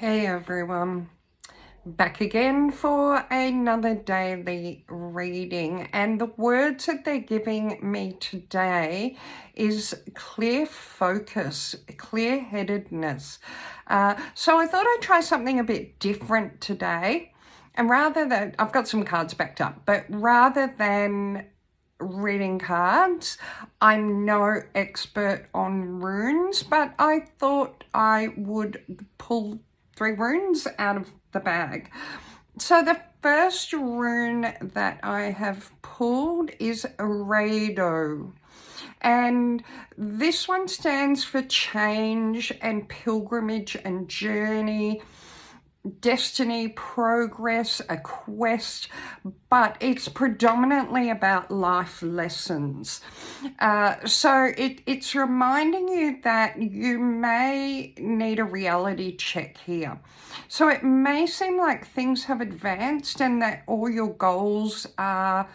Hey everyone, back again for another daily reading, and the words that they're giving me today is clear focus, clear-headedness. So I thought I'd try something a bit different today, and rather than, I've got some cards backed up, but rather than reading cards, I'm no expert on runes, but I thought I would pull 3 runes out of the bag. So the first rune that I have pulled is Rado. And this one stands for change and pilgrimage and journey, destiny, progress, a quest, but it's predominantly about life lessons. So it's reminding you that you may need a reality check here. So it may seem like things have advanced and that all your goals are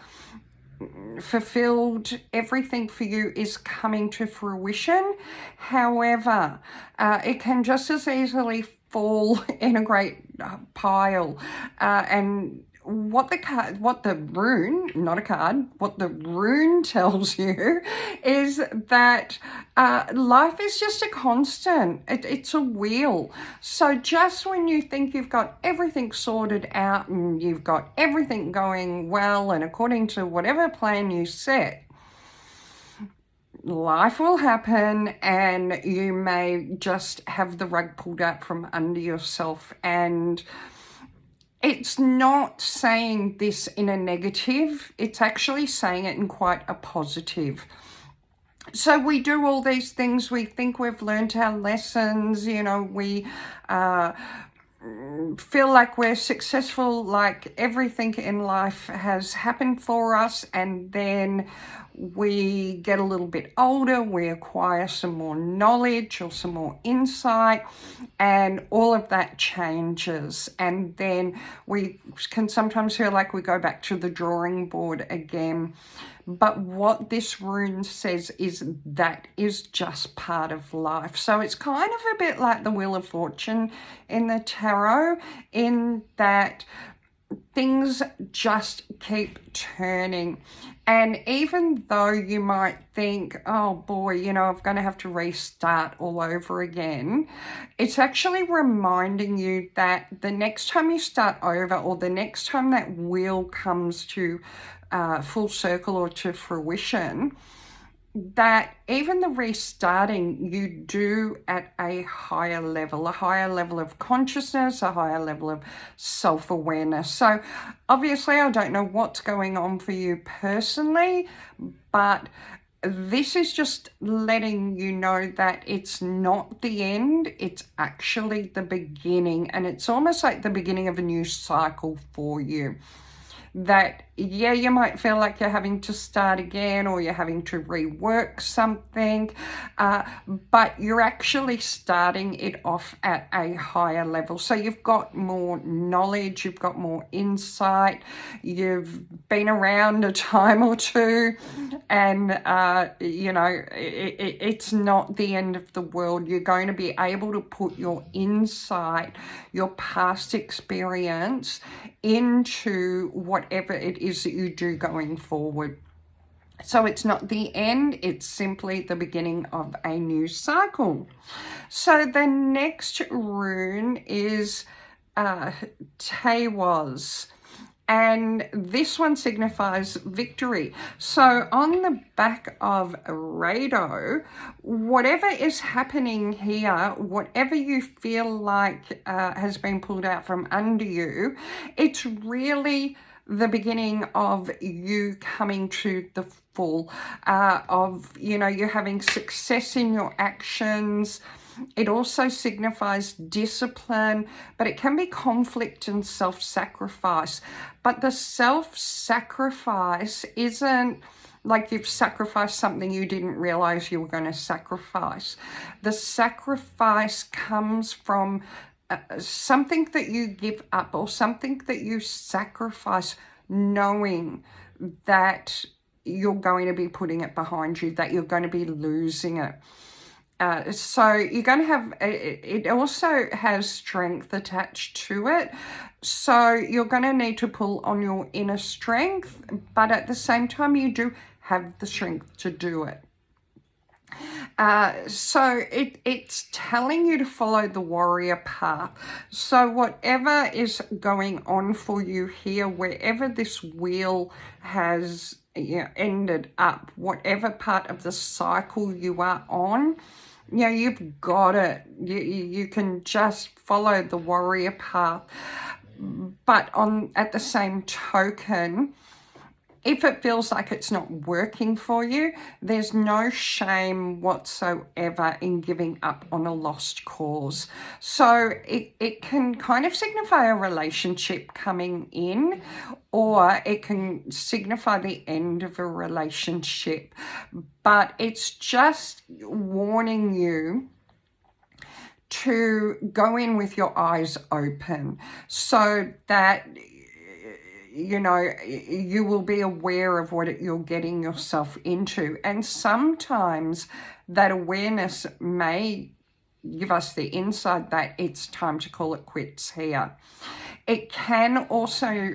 fulfilled, everything for you is coming to fruition. However, it can just as easily fall in a great pile. And what the rune, not a card, what the rune tells you is that life is just a constant. It's a wheel. So just when you think you've got everything sorted out and you've got everything going well and according to whatever plan you set, life will happen and you may just have the rug pulled out from under yourself. And it's not saying this in a negative, it's actually saying it in quite a positive. So we do all these things, we think we've learned our lessons, we feel like we're successful, like everything in life has happened for us, and then we get a little bit older, we acquire some more knowledge or some more insight, and all of that changes. And then we can sometimes feel like we go back to the drawing board again. But what this rune says is that is just part of life. So it's kind of a bit like the Wheel of Fortune in the tarot, in that things just keep turning. And even though you might think, oh boy, I'm going to have to restart all over again, it's actually reminding you that the next time you start over, or the next time that wheel comes to full circle or to fruition, that even the restarting you do at a higher level of consciousness, a higher level of self-awareness. So obviously I don't know what's going on for you personally, but this is just letting you know that it's not the end, it's actually the beginning, and it's almost like the beginning of a new cycle for you. That, yeah, you might feel like you're having to start again or you're having to rework something, but you're actually starting it off at a higher level. So you've got more knowledge, you've got more insight, you've been around a time or two, and, it's not the end of the world. You're going to be able to put your insight, your past experience into whatever it is that you do going forward. So it's not the end, it's simply the beginning of a new cycle. So the next rune is Tawaz. And this one signifies victory. So on the back of Rado, whatever is happening here, whatever you feel like has been pulled out from under you, it's really the beginning of you coming to the full, of, you're having success in your actions. It also signifies discipline, but it can be conflict and self-sacrifice. But the self-sacrifice isn't like you've sacrificed something you didn't realize you were going to sacrifice. The sacrifice comes from something that you give up, or something that you sacrifice knowing that you're going to be putting it behind you, that you're going to be losing it. So you're going to have, it also has strength attached to it. So you're going to need to pull on your inner strength, but at the same time, you do have the strength to do it. So it's telling you to follow the warrior path. So whatever is going on for you here, wherever this wheel has ended up, whatever part of the cycle you are on, you've got it. You can just follow the warrior path. But at the same token, if it feels like it's not working for you, there's no shame whatsoever in giving up on a lost cause. So it can kind of signify a relationship coming in, or it can signify the end of a relationship. But it's just warning you to go in with your eyes open so that you will be aware of what you're getting yourself into. And sometimes that awareness may give us the insight that it's time to call it quits here. It can also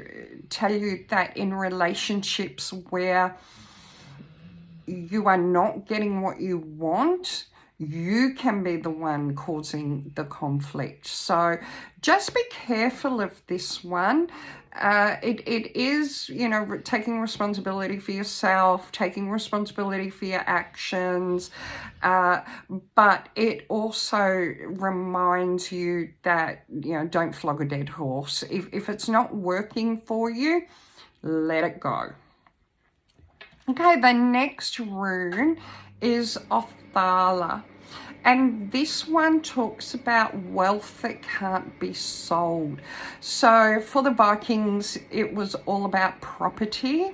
tell you that in relationships where you are not getting what you want, you can be the one causing the conflict. So just be careful of this one. It is, taking responsibility for yourself, taking responsibility for your actions, but it also reminds you that, don't flog a dead horse. If it's not working for you, let it go. Okay, the next rune is Othala. And this one talks about wealth that can't be sold. So for the Vikings, it was all about property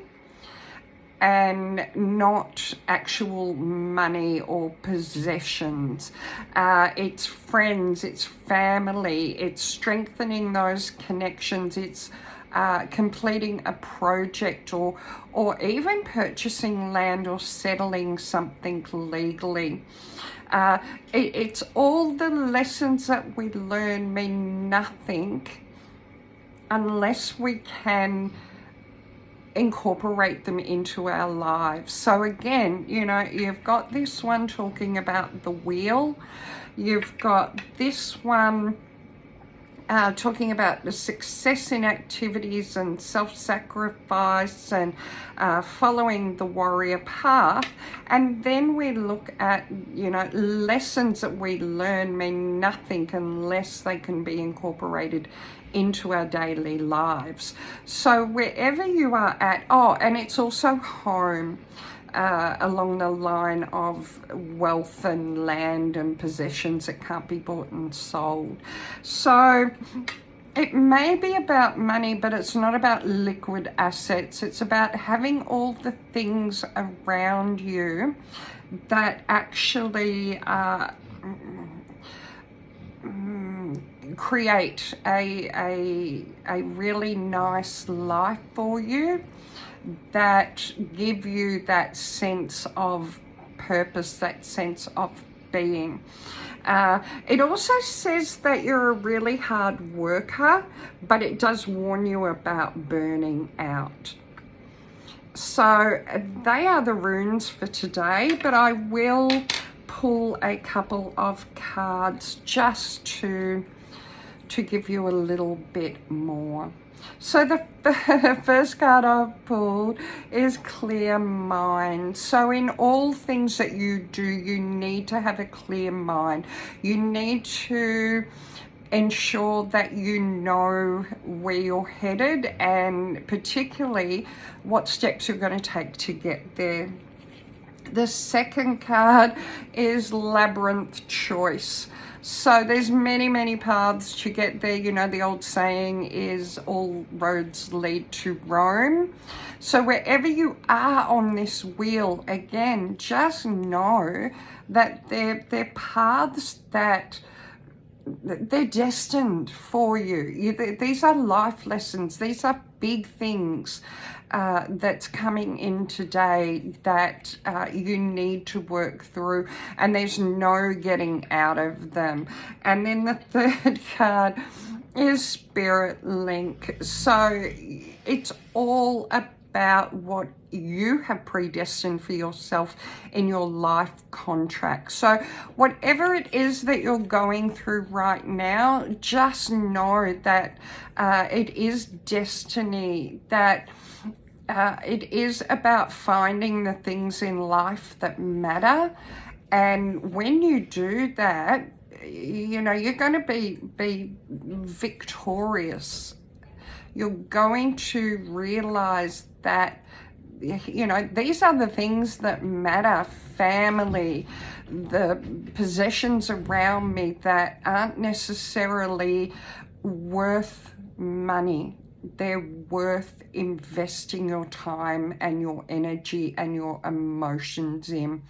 and not actual money or possessions. It's friends, it's family, it's strengthening those connections, it's completing a project or even purchasing land or settling something legally. It's all the lessons that we learn mean nothing unless we can incorporate them into our lives. So again, you've got this one talking about the wheel. You've got this one talking about the success in activities and self-sacrifice and following the warrior path. And then we look at, lessons that we learn mean nothing unless they can be incorporated into our daily lives. So wherever you are at, and it's also home. Along the line of wealth and land and possessions that can't be bought and sold. So it may be about money, but it's not about liquid assets. It's about having all the things around you that actually create a really nice life for you, that give you that sense of purpose, that sense of being. It also says that you're a really hard worker, but it does warn you about burning out. So they are the runes for today, but I will pull a couple of cards just to give you a little bit more. So the first card I've pulled is clear mind. So in all things that you do, you need to have a clear mind. You need to ensure that you know where you're headed and particularly what steps you're going to take to get there. The second card is Labyrinth Choice. So there's many paths to get there. The old saying is all roads lead to Rome. So wherever you are on this wheel, again, just know that they're paths that they're destined for you. These are life lessons. These are big things that's coming in today that you need to work through, and there's no getting out of them. And then the third card is Spirit Link. So it's all about what you have predestined for yourself in your life contract. So whatever it is that you're going through right now, just know that it is destiny, that it is about finding the things in life that matter. And when you do that, you know, you're going to be victorious. You're going to realize that, you know, these are the things that matter. Family, the possessions around me that aren't necessarily worth money. They're worth investing your time and your energy and your emotions in.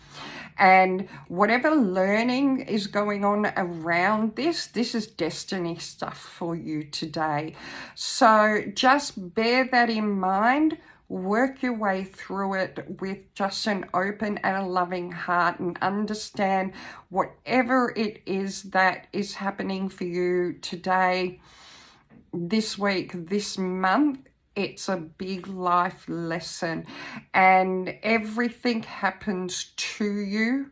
And whatever learning is going on around this is destiny stuff for you today. So just bear that in mind. Work your way through it with just an open and a loving heart, and understand whatever it is that is happening for you today, this week, this month. It's a big life lesson, and everything happens to you.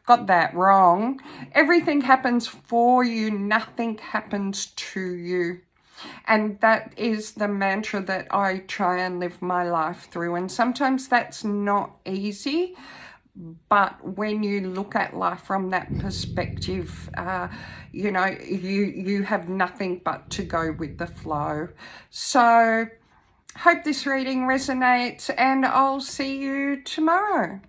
Got that wrong. Everything happens for you. Nothing happens to you. And that is the mantra that I try and live my life through. And sometimes that's not easy, but when you look at life from that perspective, you know, you have nothing but to go with the flow. So hope this reading resonates, and I'll see you tomorrow.